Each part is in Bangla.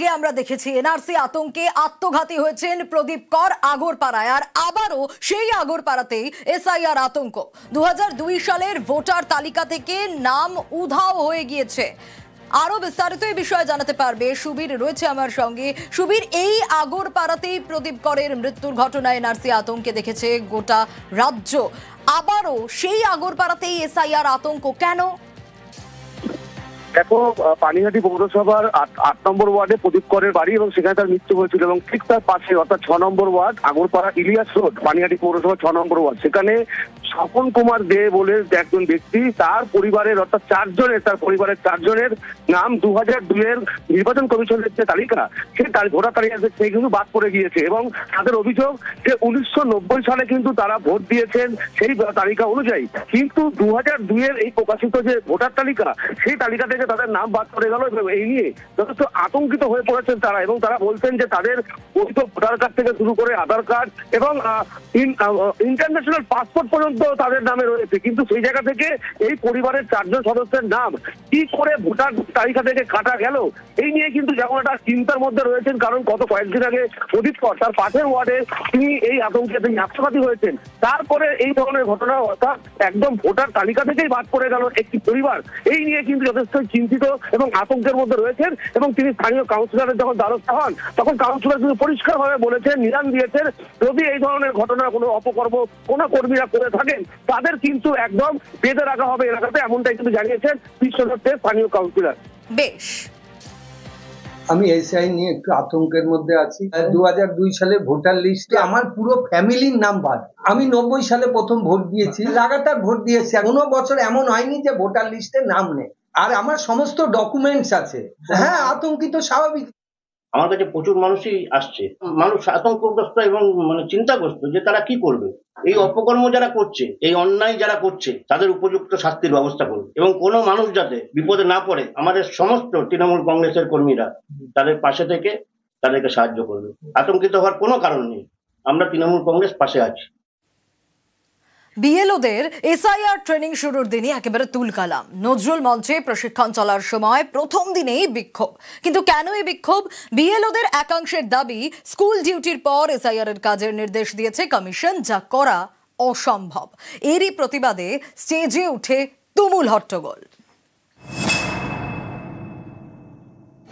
আগে আমরা দেখেছি এনআরসি আতঙ্কে আত্মঘাতী হয়েছেন প্রদীপ কর আগরপাড়ায়, আর আবারও সেই আগরপাড়াতেই এসআইআর আতঙ্ক। 2002 সালের ভোটার তালিকা থেকে নাম উধাও হয়ে গিয়েছে। আরো বিস্তারিত এই বিষয়ে জানাতে পারবে সুবীর রয়েছে আমার সঙ্গে। সুবীর, এই আগরপাড়াতেই প্রদীপ করের মৃত্যুর ঘটনায় এনআরসি আতঙ্কে দেখেছে গোটা রাজ্য, আবারও সেই আগরপাড়াতেই এসআইআর আতঙ্ক কেন? দেখো, পানিহাটি পৌরসভার 8 নম্বর ওয়ার্ডে প্রদীপ করের বাড়ি এবং সেখানে তার মৃত্যু হয়েছিল এবং ঠিক তার পাশে অর্থাৎ 6 নম্বর ওয়ার্ড আগরপাড়া ইলিয়াস রোড, পানিহাটি পৌরসভা 6 নম্বর ওয়ার্ড, সেখানে স্বপন কুমার দে বলে একজন ব্যক্তি, তার পরিবারের অর্থাৎ তার পরিবারের 4 জনের নাম 2002 এর নির্বাচন কমিশনের যে তালিকা, সেই ভোটার তালিকা থেকে কিন্তু বাদ পড়ে গিয়েছে এবং তাদের অভিযোগ যে 1990 সালে কিন্তু তারা ভোট দিয়েছেন সেই তালিকা অনুযায়ী, কিন্তু 2002 এর এই প্রকাশিত যে ভোটার তালিকা, সেই তালিকা থেকে তাদের নাম বাদ পড়ে গেল এবং এই নিয়ে যথেষ্ট আতঙ্কিত হয়ে পড়েছেন তারা এবং তারা বলছেন যে তাদের বৈধ ভোটার কার্ড থেকে শুরু করে আধার কার্ড এবং ইন্টারন্যাশনাল পাসপোর্ট পর্যন্ত তাদের নামে রয়েছে, কিন্তু সেই জায়গা থেকে এই পরিবারের 4 জন সদস্যের নাম কি করে ভোটার তালিকা থেকে কাটা গেল, এই নিয়ে কিন্তু যেমন একটা চিন্তার মধ্যে রয়েছেন। কারণ গত কয়েকদিন আগে প্রদীপ কর তার পাশের ওয়ার্ডে তিনি এই আতঙ্কে তিনি আত্মঘাতী হয়েছেন, তারপরে এই ধরনের ঘটনা অর্থাৎ একদম ভোটার তালিকা থেকেই বাদ পড়ে গেল একটি পরিবার, এই নিয়ে কিন্তু যথেষ্ট চিন্তিত এবং আতঙ্কের মধ্যে রয়েছেন। এবং তিনি স্থানীয় কাউন্সিলরের যখন দ্বারস্থ হন তখন কাউন্সিলর কিন্তু পরিষ্কারভাবে বলেছেন, নিদান দিয়েছেন, যদি এই ধরনের ঘটনা কোনো অপকর্ম কোনো কর্মীরা করে থাকেন তাদের কিন্তু একদম বেঁধে রাখা হবে এলাকাতে, এমনটাই কিন্তু জানিয়েছেন বিশ্বনাথের স্থানীয় কাউন্সিলর। বেশ, আমি এসআই নিয়ে একটু আতঙ্কের মধ্যে আছি। 2002 সালে ভোটার লিস্টে আমার পুরো ফ্যামিলির নাম বাদ। আমি 90 সালে প্রথম ভোট দিয়েছি, লাগাতার ভোট দিয়েছি, 15 বছর এমন হয়নি যে ভোটার লিস্টে নাম নেই, আর আমার সমস্ত ডকুমেন্টস আছে। হ্যাঁ, আতঙ্কিত স্বাভাবিক। আমার কাছে প্রচুর মানুষই আসছে, মানুষ আতঙ্কগ্রস্ত এবং চিন্তাগ্রস্ত যে তারা কি করবে। এই অপকর্ম যারা করছে, এই অন্যায় যারা করছে, তাদের উপযুক্ত শাস্তির ব্যবস্থা করবে এবং কোনো মানুষ যাতে বিপদে না পড়ে আমাদের সমস্ত তৃণমূল কংগ্রেসের কর্মীরা তাদের পাশে থেকে তাদেরকে সাহায্য করবে। আতঙ্কিত হওয়ার কোনো কারণ নেই, আমরা তৃণমূল কংগ্রেস পাশে আছি। বিএলওদের এসআইআর ট্রেনিং শুরুর দিনই একেবারে তুলকালাম। নজরুল মঞ্চে প্রশিক্ষণ চলার সময় প্রথম দিনেই বিক্ষোভ। কিন্তু কেন এই বিক্ষোভ? বিএলওদের একাংশের দাবি, স্কুল ডিউটির পর এসআইআর এর কাজের নির্দেশ দিয়েছে কমিশন, যা করা অসম্ভব। এরই প্রতিবাদে স্টেজে উঠে তুমুল হট্টগোল।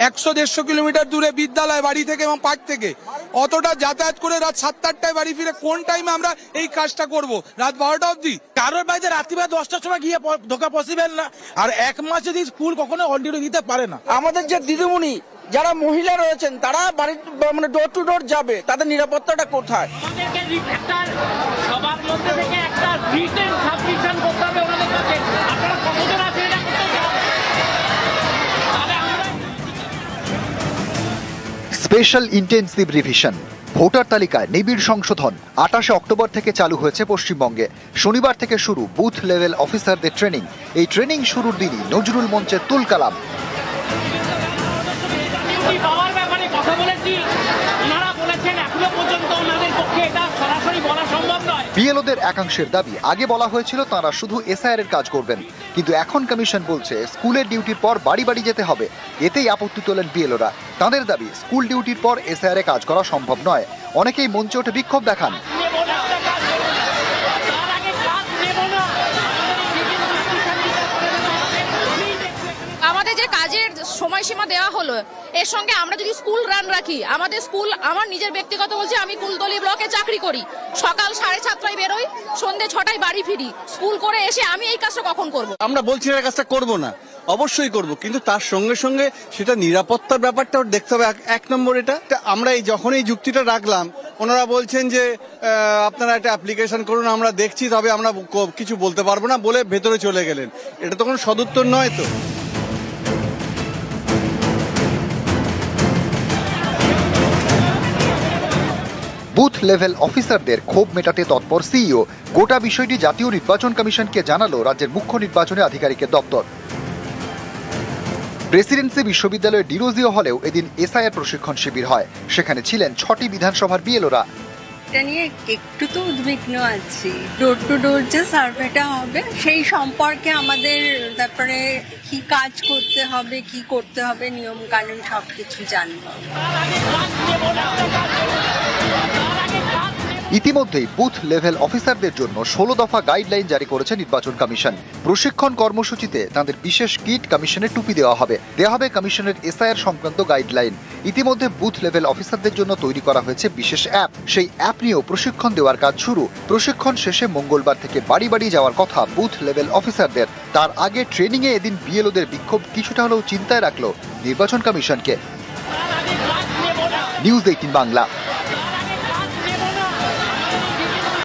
100-150 কিলোমিটার দূরে বিদ্যালয় বাড়ি থেকে এবং পার্ক থেকে অতটা যাতায়াত করে রাত 7-8টায় বাড়ি ফিরে কোন টাইমে আমরা এই কাজটা করব? রাত 12টা অবধি? কারোর বাড়িতে রাত্রিবেলা 10টার সময় গিয়ে ঢোকা পসিবল না। আর 1 মাস যদি স্কুল কখনো অন ডিউটি দিতে পারে না। আমাদের যে দিদিমণি যারা মহিলা রয়েছেন তারা বাড়ির ডোর টু ডোর যাবে, তাদের নিরাপত্তাটা কোথায়? সবার মধ্যে থেকে একটা রিটেন সাবমিশন করতে হবে ওনাদের কাছে। আপনারা কতজন আছেন এটা করতে? স্পেশাল ইন্টেন্সিভ রিভিশন, ভোটার তালিকায় নিবিড় সংশোধন 28 অক্টোবর থেকে চালু হয়েছে পশ্চিমবঙ্গে। শনিবার থেকে শুরু বুথ লেভেল অফিসারদের ট্রেনিং। এই ট্রেনিং শুরুর দিনই নজরুল মঞ্চে তুলকালাম। পাওয়ার ব্যাপারে কথা বলেছি, ওনারা বলেছেন এখনো পর্যন্ত ওনাদের পক্ষে এটা সরাসরি বলা সম্ভব নয়। বিএলওদের একাংশের দাবি, আগে বলা হয়েছিল তারা শুধু এসআইআর এর কাজ করবেন, কিন্তু এখন কমিশন বলছে স্কুলের ডিউটির পর বাড়ি বাড়ি যেতে হবে। এতেই আপত্তি তোলেন বিএলওরা। তাদের দাবি, স্কুল ডিউটির পর এসআইআর এ কাজ করা সম্ভব নয়। অনেকেই মঞ্চে উঠে বিক্ষোভ দেখান। আমাদের যে কাজের সময়সীমা দেওয়া হলো, এর সঙ্গে আমরা যদি স্কুল রান রাখি, আমাদের স্কুল, আমার নিজের ব্যক্তিগত বলছি, আমি কুলতলি ব্লকে চাকরি করি, সকাল 7:30টায় বেরোই, সন্ধ্যে 6টায় বাড়ি ফিরি। স্কুল করে এসে আমি এই কাজটা কখন করব? আমরা বলছি না কাজটা করব না, অবশ্যই করব, কিন্তু তার সঙ্গে সঙ্গে সেটা নিরাপত্তার ব্যাপারটা দেখতে হবে। 1 নম্বর এটা আমরা যখন এই যুক্তিটা রাখলাম, ওনারা বলছেন যে আপনারা একটা অ্যাপ্লিকেশন করুন, আমরা দেখছি, তবে আমরা কিছু বলতে পারবো না বলে ভেতরে চলে গেলেন। এটা তো কোনো সদুত্তর নয়। তো বুথ লেভেল অফিসারদের ক্ষোভ মেটাতে তৎপর সিইও। গোটা বিষয়টি জাতীয় নির্বাচন কমিশনকে জানালো রাজ্যের মুখ্য নির্বাচনী আধিকারিকের দপ্তর। প্রেসিডেন্সি বিশ্ববিদ্যালয়ের ডিরোজিও হলেও এদিন এসআইআর প্রশিক্ষণ শিবির হয়। সেখানে ছিলেন 6টি বিধানসভার বিএলওরা। একটা নিয়ে একটু তো উদ্বিগ্ন আছি। ডোর টু ডোর যে সার্ভেটা হবে সেই সম্পর্কে আমাদের তারপরে কি কাজ করতে হবে, কি করতে হবে, নিয়ম কানুন সবকিছু জানবো। ইতিমধ্যেই বুথ লেভেল অফিসারদের জন্য 16 দফা গাইডলাইন জারি করেছে নির্বাচন কমিশন। প্রশিক্ষণ কর্মসূচিতে তাদের বিশেষ কিট, কমিশনের টুপি দেওয়া হবে কমিশনের এসআইআর সংক্রান্ত গাইডলাইন। ইতিমধ্যে বুথ লেভেল অফিসারদের জন্য তৈরি করা হয়েছে বিশেষ অ্যাপ। সেই অ্যাপ নিয়েও প্রশিক্ষণ দেওয়ার কাজ শুরু। প্রশিক্ষণ শেষে মঙ্গলবার থেকে বাড়ি বাড়ি যাওয়ার কথা বুথ লেভেল অফিসারদের। তার আগে ট্রেনিং এ এদিন বিএলওদের বিক্ষোভ কিছুটা হলেও চিন্তায় রাখলো নির্বাচন কমিশনকে। নিউজ 18 বাংলা।